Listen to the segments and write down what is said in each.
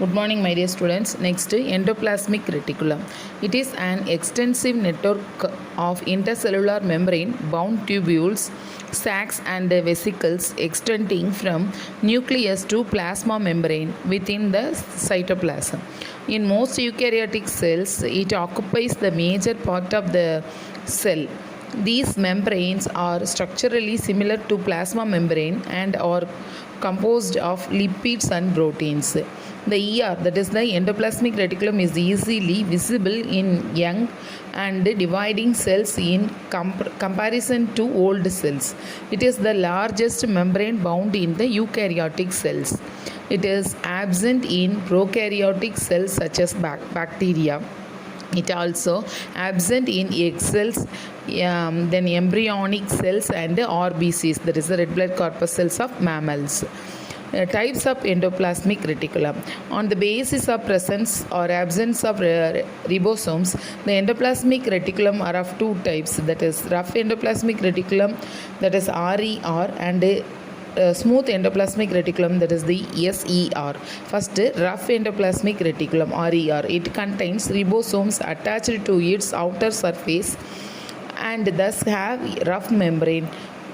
Good morning, my dear students. Next, endoplasmic reticulum. It is an extensive network of intercellular membrane bound tubules, sacs, and vesicles extending from nucleus to plasma membrane within the cytoplasm. In most eukaryotic cells, it occupies the major part of the cell. These membranes are structurally similar to plasma membrane and are composed of lipids and proteins. The ER, that is the endoplasmic reticulum, is easily visible in young and dividing cells in comparison to old cells. It is the largest membrane bound in the eukaryotic cells. It is absent in prokaryotic cells such as bacteria. It also absent in egg cells, then embryonic cells and RBCs, that is the red blood corpus cells of mammals. Types of endoplasmic reticulum. On the basis of presence or absence of ribosomes, the endoplasmic reticulum are of two types, that is rough endoplasmic reticulum, that is RER, and smooth endoplasmic reticulum, that is the SER. First, rough endoplasmic reticulum RER. It contains ribosomes attached to its outer surface and thus have rough membrane.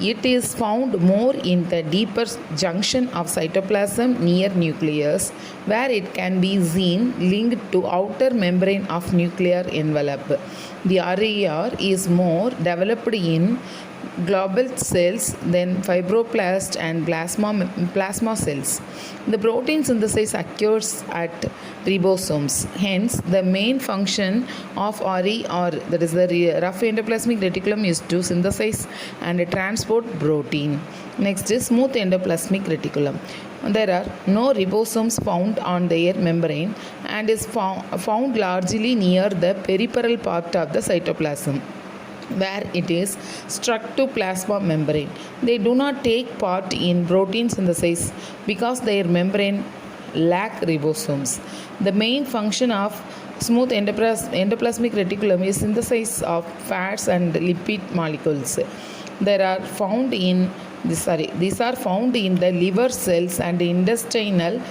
It is found more in the deeper junction of cytoplasm near nucleus, where it can be seen linked to outer membrane of nuclear envelope. The RER is more developed in global cells than fibroblast and plasma cells. The protein synthesis occurs at ribosomes. Hence, the main function of RER, that is the rough endoplasmic reticulum, is to synthesize and transport protein. Next is smooth endoplasmic reticulum. There are no ribosomes found on their membrane and is found largely near the peripheral part of the cytoplasm, where it is stuck to plasma membrane. They do not take part in protein synthesis because their membrane lack ribosomes. The main function of smooth endoplasmic reticulum is synthesis of fats and lipid molecules. These are found in the liver cells and intestinal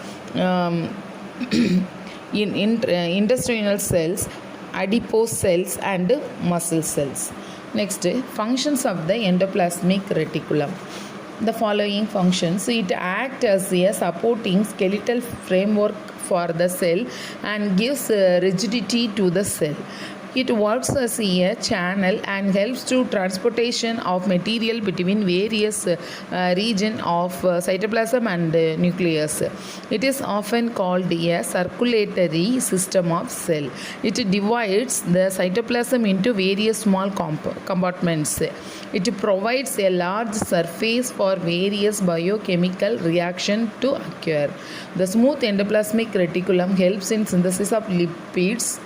intestinal cells, adipose cells, and muscle cells. Next, functions of the endoplasmic reticulum. The following functions: it acts as a supporting skeletal framework for the cell and gives rigidity to the cell. It works as a channel and helps to transportation of material between various regions of cytoplasm and nucleus. It is often called a circulatory system of cell. It divides the cytoplasm into various small compartments. It provides a large surface for various biochemical reactions to occur. The smooth endoplasmic reticulum helps in synthesis of lipids,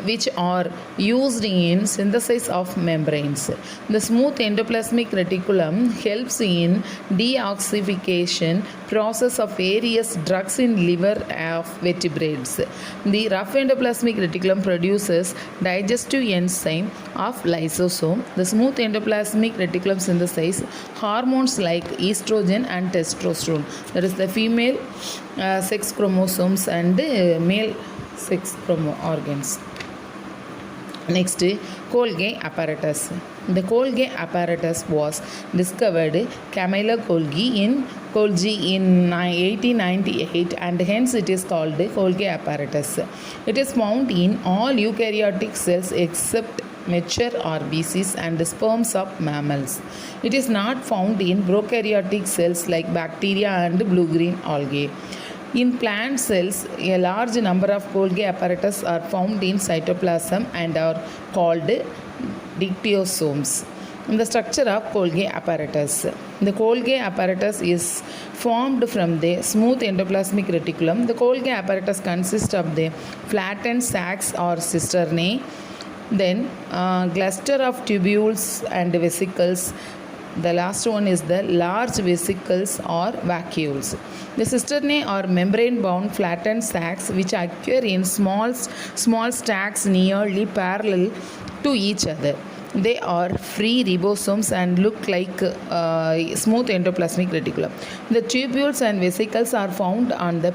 which are used in synthesis of membranes. The smooth endoplasmic reticulum helps in deoxification process of various drugs in liver of vertebrates. The rough endoplasmic reticulum produces digestive enzyme of lysosome. The smooth endoplasmic reticulum synthesizes hormones like estrogen and testosterone, that is the female sex chromosomes and male sex organs. Next, Golgi apparatus. The Golgi apparatus was discovered Camilla Golgi in 1898, and hence it is called the Golgi apparatus. It is found in all eukaryotic cells except mature RBCs and sperms of mammals. It is not found in prokaryotic cells like bacteria and blue-green algae. In plant cells, a large number of Golgi apparatus are found in cytoplasm and are called dictyosomes. The structure of Golgi apparatus. The Golgi apparatus is formed from the smooth endoplasmic reticulum. The Golgi apparatus consists of the flattened sacs or cisternae, then cluster of tubules and vesicles. The last one is the large vesicles or vacuoles. The cisternae are membrane-bound flattened sacs which occur in small stacks nearly parallel to each other. They are free ribosomes and look like smooth endoplasmic reticulum. The tubules and vesicles are found on the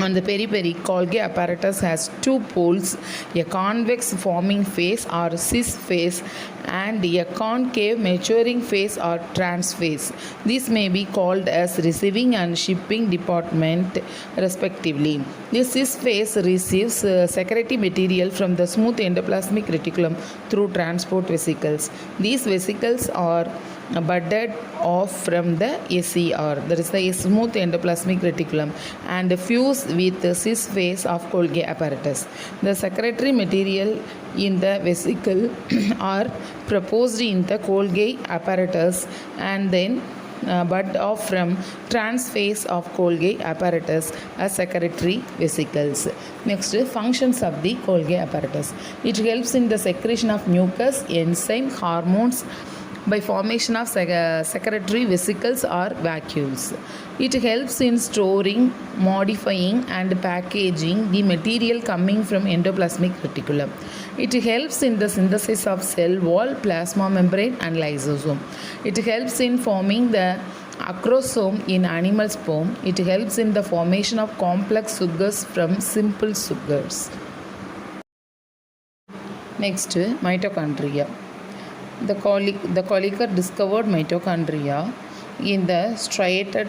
On the periphery, Golgi apparatus has two poles, a convex forming phase or cis phase and a concave maturing phase or trans phase. These may be called as receiving and shipping department respectively. The cis phase receives secretory material from the smooth endoplasmic reticulum through transport vesicles. These vesicles are budded off from the SER, that is the smooth endoplasmic reticulum, and fuse with the cis phase of Golgi apparatus. The secretory material in the vesicle are proposed in the Golgi apparatus and then bud off from trans phase of Golgi apparatus as secretory vesicles. Next, functions of the Golgi apparatus. It helps in the secretion of mucus, enzyme, hormones by formation of secretory vesicles or vacuoles. It helps in storing, modifying and packaging the material coming from endoplasmic reticulum. It helps in the synthesis of cell wall, plasma membrane and lysosome. It helps in forming the acrosome in animal sperm. It helps in the formation of complex sugars from simple sugars. Next, mitochondria. The Colliker discovered mitochondria in the striated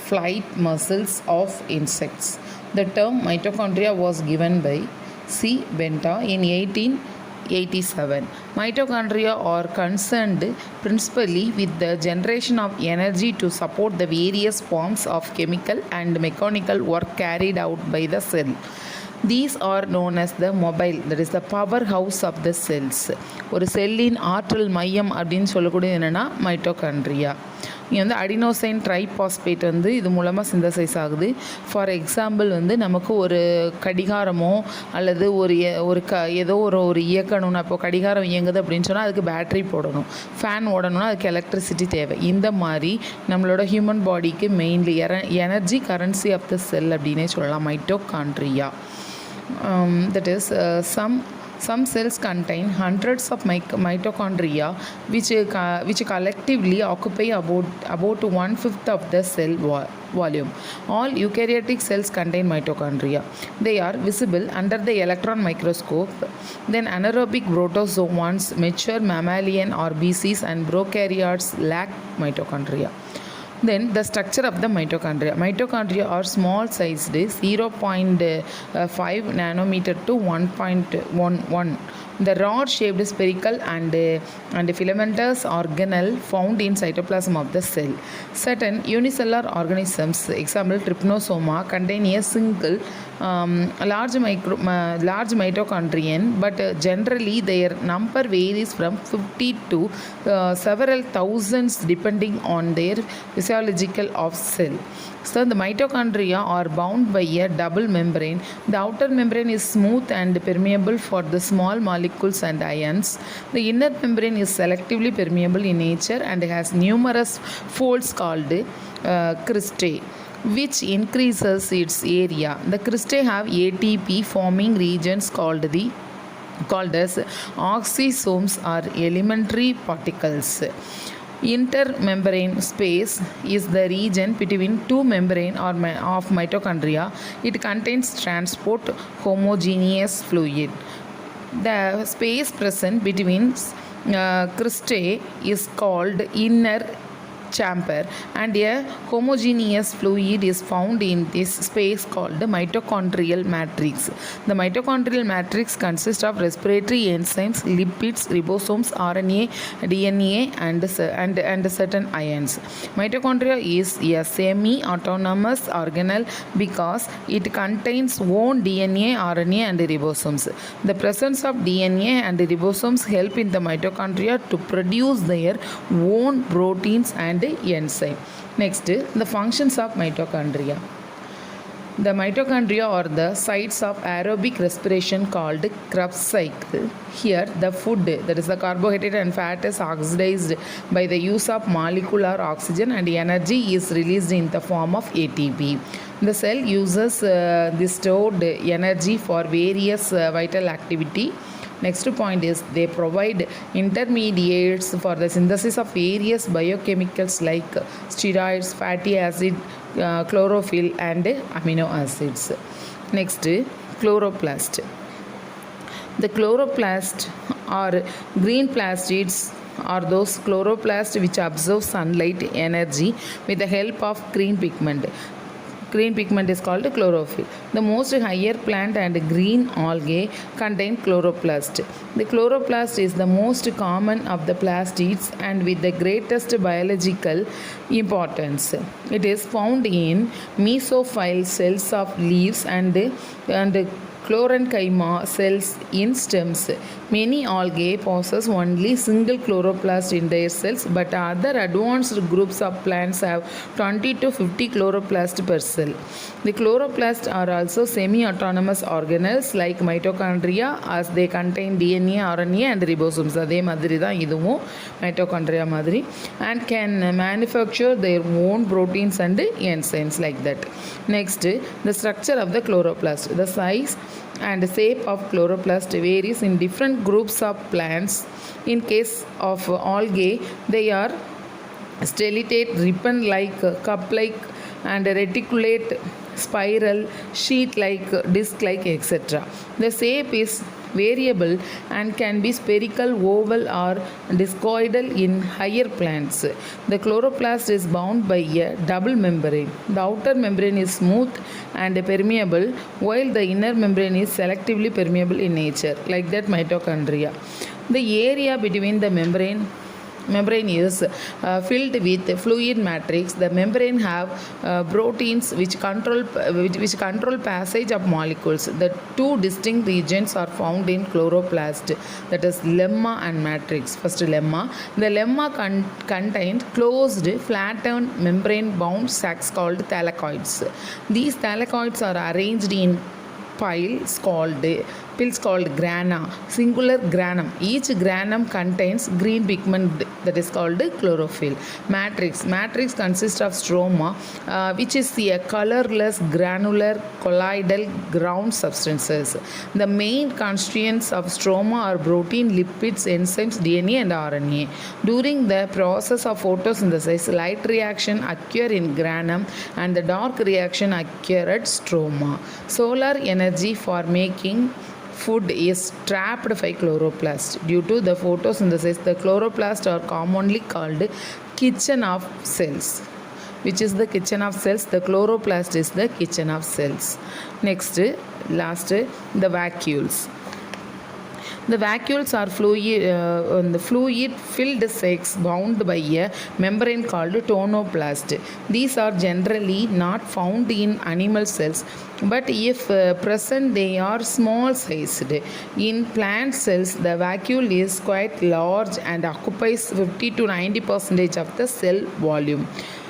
flight muscles of insects. The term mitochondria was given by C. Benta in 1887. Mitochondria are concerned principally with the generation of energy to support the various forms of chemical and mechanical work carried out by the cell. These are known as the mobile, that is the powerhouse of the cells. ஒரு செல்லின் ஆற்றல் மையம் அப்படின்னு சொல்லக்கூடியது என்னென்னா mitochondria. இங்கே வந்து adenosine triphosphate வந்து இது மூலமாக சிந்தசைஸ் ஆகுது. ஃபார் எக்ஸாம்பிள் வந்து நமக்கு ஒரு கடிகாரமோ அல்லது ஏதோ ஒரு இயக்கணும்னா, இப்போ கடிகாரம் இயங்குது அப்படின்னு சொன்னால் அதுக்கு பேட்ரி போடணும், ஃபேன் ஓடணும்னா அதுக்கு எலக்ட்ரிசிட்டி தேவை. இந்த மாதிரி நம்மளோட ஹியூமன் பாடிக்கு mainly energy currency of the cell அப்படின்னே சொல்லலாம் mitochondria. That is, some cells contain hundreds of mitochondria which collectively occupy about 1/5 of the cell volume. All eukaryotic cells contain mitochondria. They are visible under the electron microscope. Then anaerobic protozoans, mature mammalian species and prokaryotes lack mitochondria. Then the structure of the mitochondria. Mitochondria are small sized 0.5 nanometer to 1.11. The rod shaped spherical and filamentous organelle found in cytoplasm of the cell. Certain unicellular organisms, example trypanosoma, contain a single large mitochondrion, but generally their number varies from 50 to several thousands depending on their physiological of cell. So the mitochondria are bound by a double membrane. The outer membrane is smooth and permeable for the small molecules and ions. The inner membrane is selectively permeable in nature and has numerous folds called cristae, which increases its area. The cristae have ATP forming regions called as oxysomes or elementary particles. Intermembrane space is the region between two membranes of mitochondria. It contains transport homogeneous fluid. The space present between cristae is called inner chamber, and a homogeneous fluid is found in this space called the mitochondrial matrix. The mitochondrial matrix consists of respiratory enzymes, lipids, ribosomes, RNA, DNA and certain ions. Mitochondria is a semi-autonomous organelle because it contains own DNA, RNA and ribosomes. The presence of DNA and ribosomes help in the mitochondria to produce their own proteins and enzyme. Next, the functions of mitochondria. The mitochondria are the sites of aerobic respiration called Krebs cycle. Here, the food, that is the carbohydrate and fat, is oxidized by the use of molecular oxygen and energy is released in the form of ATP. The cell uses the stored energy for various vital activity. Next point is they provide intermediates for the synthesis of various biochemicals like steroids, fatty acid, chlorophyll and amino acids. Next, chloroplast. The chloroplast or green plastids are those chloroplasts which absorb sunlight energy with the help of green pigment. Green pigment is called chlorophyll. The most higher plant and green algae contain chloroplast. The chloroplast is the most common of the plastids and with the greatest biological importance. It is found in mesophyll cells of leaves and chlorenchyma cells in stems. Many algae possess only single chloroplast in their cells, but other advanced groups of plants have 20 to 50 chloroplasts per cell. The chloroplasts are also semi-autonomous organelles like mitochondria, as they contain DNA, RNA and ribosomes. அதே மாதிரி தான் இதுவும் mitochondria மாதிரி, and can manufacture their own proteins and enzymes like that. Next, the structure of the chloroplast. The size and shape of chloroplast varies in different groups of plants. In case of algae, they are stellate, ribbon-like, cup-like and reticulate, spiral, sheet-like, disc-like, etc. The shape is variable and can be spherical, oval or discoidal in higher plants. The chloroplast is bound by a double membrane. The outer membrane is smooth and permeable, while the inner membrane is selectively permeable in nature, like that mitochondria. The area between the membrane is filled with fluid matrix. The membrane have proteins which control passage of molecules. The two distinct regions are found in chloroplast, that is lemma and matrix. First, lemma. The lemma contains closed flattened membrane bound sacs called thylakoids. These thylakoids are arranged in pills called grana, singular granum. Each granum contains green pigment that is called chlorophyll. Matrix consists of stroma, which is a colorless granular colloidal ground substances. The main constituents of stroma are protein, lipids, enzymes, DNA and RNA. During the process of photosynthesis, light reaction occur in granum and the dark reaction occur at stroma. Solar energy for making food is trapped by chloroplast. Due to the photosynthesis, the chloroplasts are commonly called kitchen of cells. Which is the kitchen of cells? The chloroplast is the kitchen of cells. Next, last, the vacuoles. The vacuoles are fluid-filled sacs bound by a membrane called tonoplast. These are generally not found in animal cells, but if present, they are small sized. In plant cells, the vacuole is quite large and occupies 50 to 90% of the cell volume.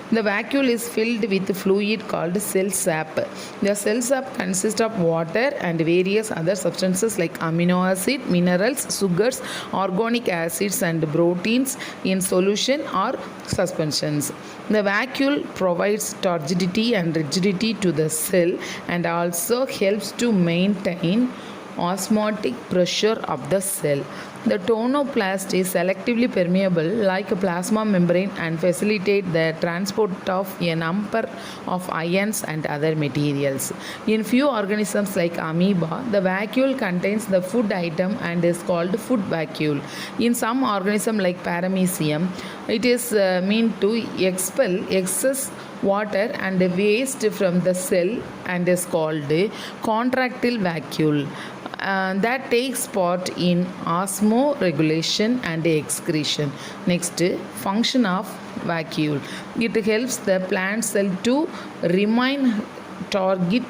The vacuole is filled with fluid called cell sap. The cell sap consists of water and various other substances like amino acid, minerals, sugars, organic acids and proteins in solution or suspensions. The vacuole provides turgidity and rigidity to the cell and also helps to maintain osmotic pressure of the cell. The tonoplast is selectively permeable like a plasma membrane and facilitate the transport of a number of ions and other materials. In few organisms like amoeba, the vacuole contains the food item and is called food vacuole. In some organisms like paramecium, it is meant to expel excess water and waste from the cell and is called contractile vacuole. That takes part in osmoregulation and excretion. Next, function of vacuole. It helps the plant cell to remain turgid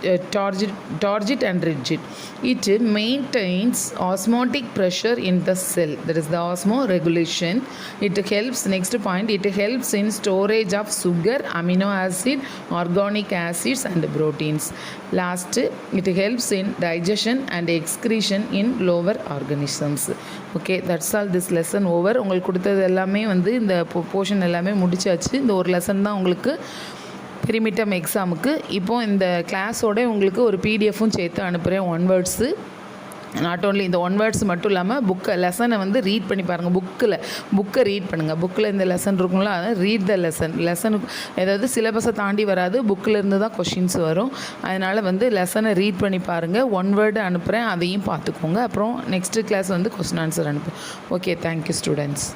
and rigid. It maintains osmotic pressure in the cell, that is the osmoregulation. It helps, next point, it helps in storage of sugar, amino acid, organic acids and proteins. Last, it helps in digestion and excretion in lower organisms. Okay, that's all. This lesson over. உங்களுக்கு கொடுத்தது எல்லாமே இந்த portion எல்லாமே முடிச்சாச்சு. இந்த ஒரு lesson தான் உங்களுக்கு ப்ரீமிட்டம் எக்ஸாமுக்கு. இப்போது இந்த கிளாஸோட உங்களுக்கு ஒரு பிடிஎஃப்பும் சேர்த்து அனுப்புகிறேன், 1 வேர்ட்ஸு. நாட் ஓன்லி இந்த ஒன் வேர்ட்ஸ் மட்டும் இல்லாமல் லெசனை வந்து ரீட் பண்ணி பாருங்கள். புக்கை ரீட் பண்ணுங்கள். புக்கில் இந்த லெசன் இருக்குங்களா, அதாவது ரீட் த லெசனுக்கு ஏதாவது சிலபஸை தாண்டி வராது, புக்கில் இருந்து தான் கொஷின்ஸ் வரும். அதனால் வந்து லெசனை ரீட் பண்ணி பாருங்கள். ஒன் வேர்டு அனுப்புகிறேன், அதையும் பார்த்துக்கோங்க. அப்புறம் நெக்ஸ்ட்டு கிளாஸ் வந்து கொஸ்டின் ஆன்சர் அனுப்புகிறேன். Okay, thank you students.